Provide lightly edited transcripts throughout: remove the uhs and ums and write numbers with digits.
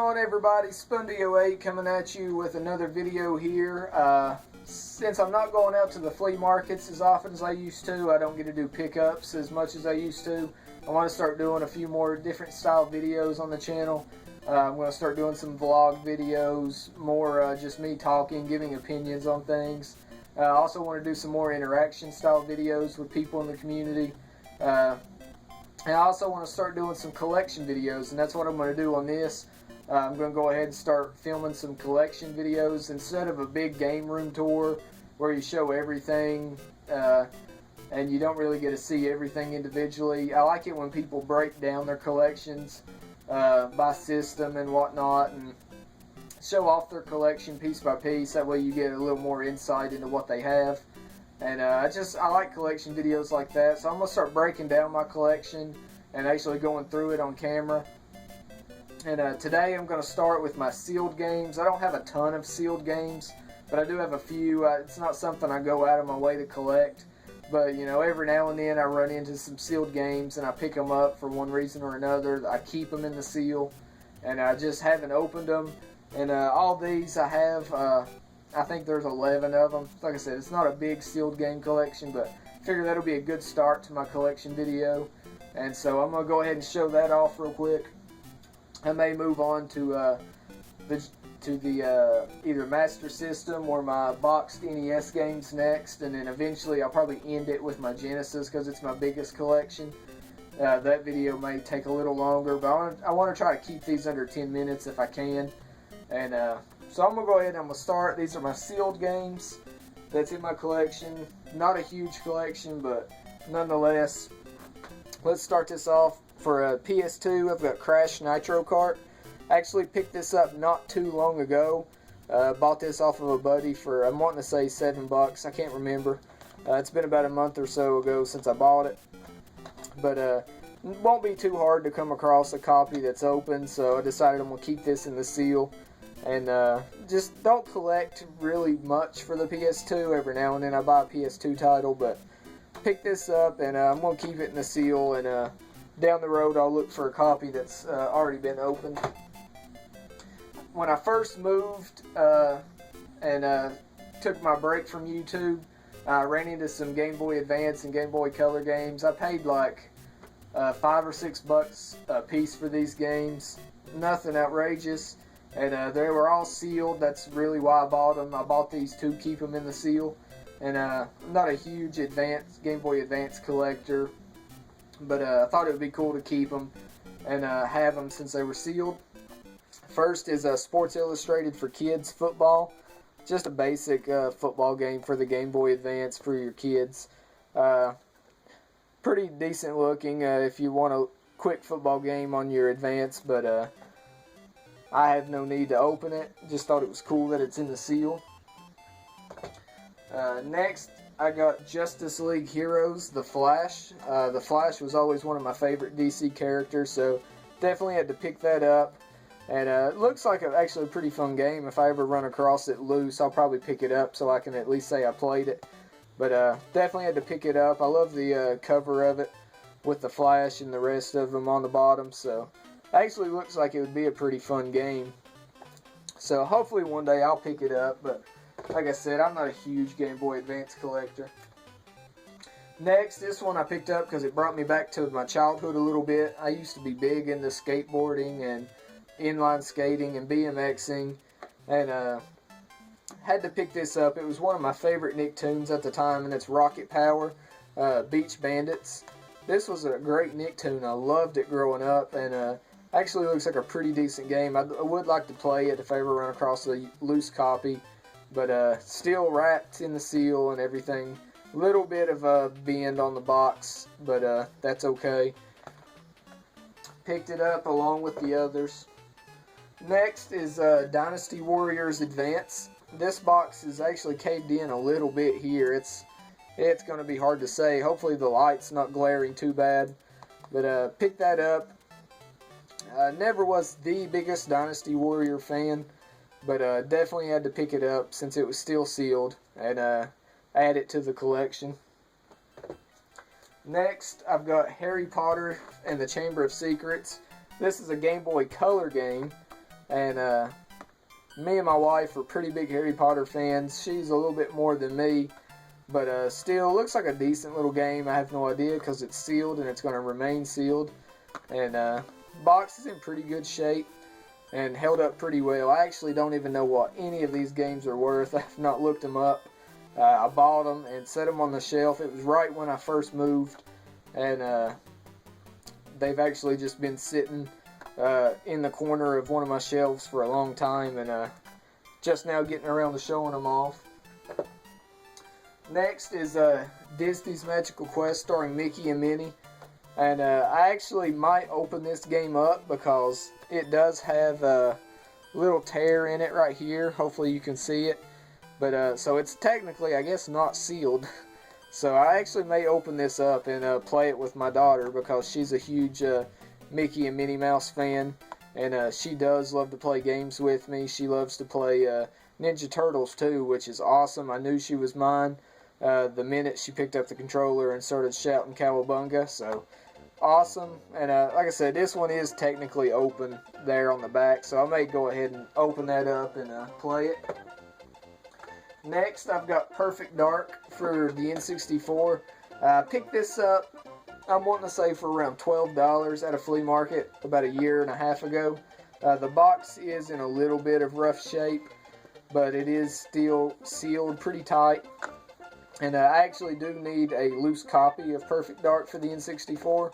on, everybody? Spundys coming at you with another video here. Since I'm not going out to the flea markets as often as I used to, I don't get to do pickups as much as I used to. I want to start doing a few more different style videos on the channel. I'm going to start doing some vlog videos, more just me talking, giving opinions on things. I also want to do some more interaction style videos with people in the community. And I also want to start doing some collection videos, and that's what I'm going to do on this. I'm going to go ahead and start filming some collection videos instead of a big game room tour where you show everything and you don't really get to see everything individually. I like it when people break down their collections by system and whatnot and show off their collection piece by piece. That way you get a little more insight into what they have. And I like collection videos like that, so I'm going to start breaking down my collection and actually going through it on camera. And today I'm going to start with my sealed games. I don't have a ton of sealed games, but I do have a few. It's not something I go out of my way to collect, but you know, every now and then I run into some sealed games and I pick them up for one reason or another. I keep them in the seal, and I just haven't opened them. And all these I have... I think there's 11 of them. Like I said, it's not a big sealed game collection, but I figure that'll be a good start to my collection video. And so I'm going to go ahead and show that off real quick. I may move on to the either Master System or my boxed NES games next, and then eventually I'll probably end it with my Genesis because it's my biggest collection. That video may take a little longer, but I want to try to keep these under 10 minutes if I can. And so I'm going to go ahead and I'm going to start. These are my sealed games that's in my collection. Not a huge collection, but nonetheless. Let's start this off. For PS2, I've got Crash Nitro Kart. I actually picked this up not too long ago. Bought this off of a buddy for, I'm wanting to say $7. I can't remember. It's been about a month or so ago since I bought it. But it won't be too hard to come across a copy that's open, so I decided I'm going to keep this in the seal. And just don't collect really much for the PS2. Every now and then I buy a PS2 title, but pick this up and I'm going to keep it in the seal. And down the road I'll look for a copy that's already been opened. When I first moved and took my break from YouTube, I ran into some Game Boy Advance and Game Boy Color games. I paid like $5 or $6 a piece for these games. Nothing outrageous. And they were all sealed. That's really why I bought them. I bought these to keep them in the seal. And I'm not a huge Game Boy Advance collector, but I thought it would be cool to keep them and have them since they were sealed. First is Sports Illustrated for Kids Football. Just a basic football game for the Game Boy Advance for your kids. Pretty decent looking if you want a quick football game on your Advance, but I have no need to open it. Just thought it was cool that it's in the seal. Next, I got Justice League Heroes, The Flash. The Flash was always one of my favorite DC characters, so definitely had to pick that up. And it looks like actually a pretty fun game. If I ever run across it loose, I'll probably pick it up so I can at least say I played it. But definitely had to pick it up. I love the cover of it with the Flash and the rest of them on the bottom, so... Actually looks like it would be a pretty fun game. So hopefully one day I'll pick it up, but like I said, I'm not a huge Game Boy Advance collector. Next, this one I picked up because it brought me back to my childhood a little bit. I used to be big into skateboarding and inline skating and BMXing, and had to pick this up. It was one of my favorite Nicktoons at the time, and it's Rocket Power, Beach Bandits. This was a great Nicktoon. I loved it growing up, and actually looks like a pretty decent game. I would like to play it if I ever run across a loose copy, but still wrapped in the seal and everything. A little bit of a bend on the box, but that's okay. Picked it up along with the others. Next is Dynasty Warriors Advance. This box is actually caved in a little bit here. It's going to be hard to say. Hopefully the light's not glaring too bad, but picked that up. Never was the biggest Dynasty Warrior fan, but definitely had to pick it up since it was still sealed and add it to the collection. Next, I've got Harry Potter and the Chamber of Secrets. This is a Game Boy Color game, And me and my wife are pretty big Harry Potter fans. She's a little bit more than me, but still looks like a decent little game. I have no idea because it's sealed and it's going to remain sealed. And box is in pretty good shape and held up pretty well. I actually don't even know what any of these games are worth. I've not looked them up. I bought them and set them on the shelf. It was right when I first moved, and they've actually just been sitting in the corner of one of my shelves for a long time, and just now getting around to showing them off. Next is Disney's Magical Quest starring Mickey and Minnie, and I actually might open this game up because it does have a little tear in it right here. Hopefully you can see it, but so it's technically, I guess, not sealed. So I actually may open this up and play it with my daughter because she's a huge Mickey and Minnie Mouse fan, and she does love to play games with me. She loves to play Ninja Turtles too, which is awesome. I knew she was mine the minute she picked up the controller and started shouting Cowabunga, so awesome. And like I said, this one is technically open there on the back, so I may go ahead and open that up and play it. Next, I've got Perfect Dark for the N64. I picked this up, I'm wanting to say, for around $12 at a flea market about a year and a half ago. The box is in a little bit of rough shape, but it is still sealed pretty tight. And I actually do need a loose copy of Perfect Dark for the N64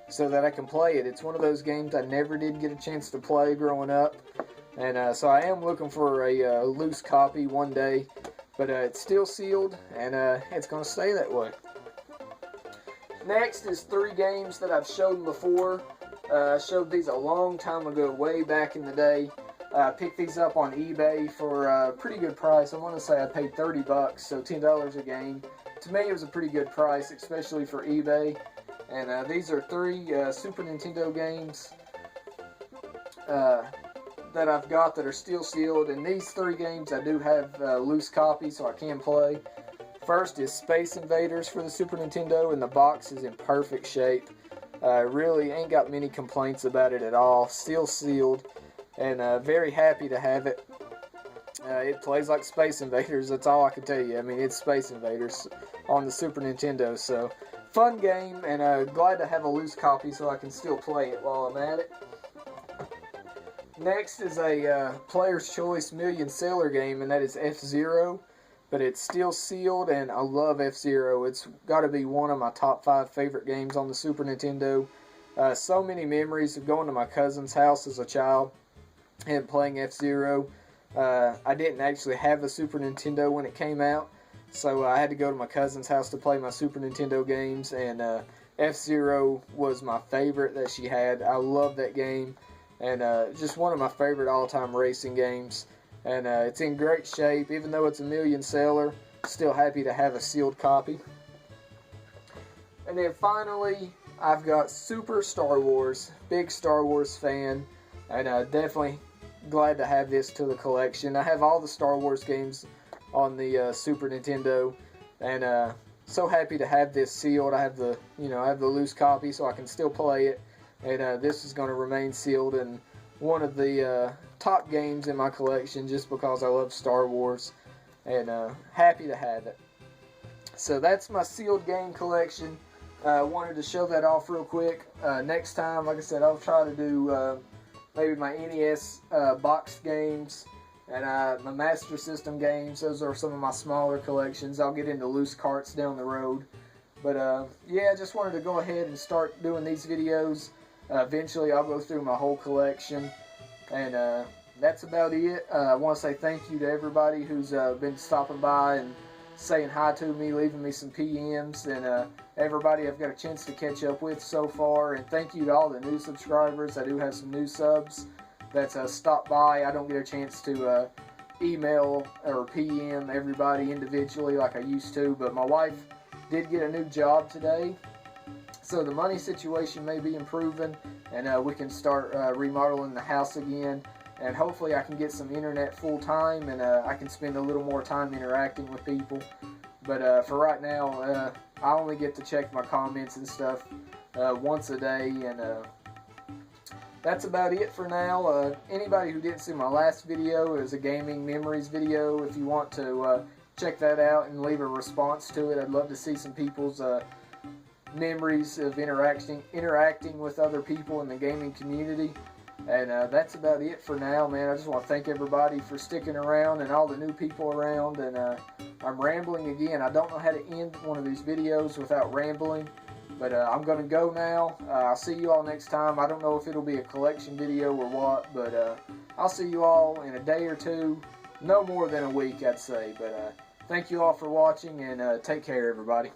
so that I can play it. It's one of those games I never did get a chance to play growing up. And so I am looking for a loose copy one day. But it's still sealed, and it's going to stay that way. Next is 3 games that I've shown before. I showed these a long time ago, way back in the day. I picked these up on eBay for a pretty good price. I want to say I paid $30, so $10 a game. To me, it was a pretty good price, especially for eBay. And these are 3 Super Nintendo games that I've got that are still sealed, and these 3 games I do have loose copies so I can play. First is Space Invaders for the Super Nintendo, and the box is in perfect shape. Really ain't got many complaints about it at all. Still sealed, and very happy to have it. It plays like Space Invaders, that's all I can tell you. I mean, it's Space Invaders on the Super Nintendo, so fun game, and glad to have a loose copy so I can still play it while I'm at it. Next is a Player's Choice Million Seller game, and that is FZero, but it's still sealed, and I love FZero. It's got to be one of my top 5 favorite games on the Super Nintendo. So many memories of going to my cousin's house as a child and playing FZero. I didn't actually have a Super Nintendo when it came out, so I had to go to my cousin's house to play my Super Nintendo games, and FZero was my favorite that she had. I love that game. And just one of my favorite all-time racing games. And it's in great shape. Even though it's a million seller, still happy to have a sealed copy. And then finally, I've got Super Star Wars. Big Star Wars fan. And definitely glad to have this to the collection. I have all the Star Wars games on the Super Nintendo. And so happy to have this sealed. I have the loose copy so I can still play it. And this is going to remain sealed and one of the top games in my collection just because I love Star Wars, and happy to have it. So that's my sealed game collection. Wanted to show that off real quick. Next time, like I said, I'll try to do maybe my NES boxed games and my Master System games. Those are some of my smaller collections. I'll get into loose carts down the road. But yeah, I just wanted to go ahead and start doing these videos. Eventually, I'll go through my whole collection, and that's about it. I want to say thank you to everybody who's been stopping by and saying hi to me, leaving me some PMs, and everybody I've got a chance to catch up with so far. And thank you to all the new subscribers. I do have some new subs that's stopped by. I don't get a chance to email or PM everybody individually like I used to, but my wife did get a new job today. So the money situation may be improving, and we can start remodeling the house again, and hopefully I can get some internet full time, and I can spend a little more time interacting with people. But for right now, I only get to check my comments and stuff once a day, and that's about it for now. Anybody who didn't see my last video, it was a gaming memories video. If you want to check that out and leave a response to it, I'd love to see some people's memories of interacting with other people in the gaming community. And that's about it for now, man. I just want to thank everybody for sticking around and all the new people around. And I'm rambling again. I don't know how to end one of these videos without rambling. But I'm going to go now. I'll see you all next time. I don't know if it'll be a collection video or what. But I'll see you all in a day or two. No more than a week, I'd say. But thank you all for watching. And take care, everybody.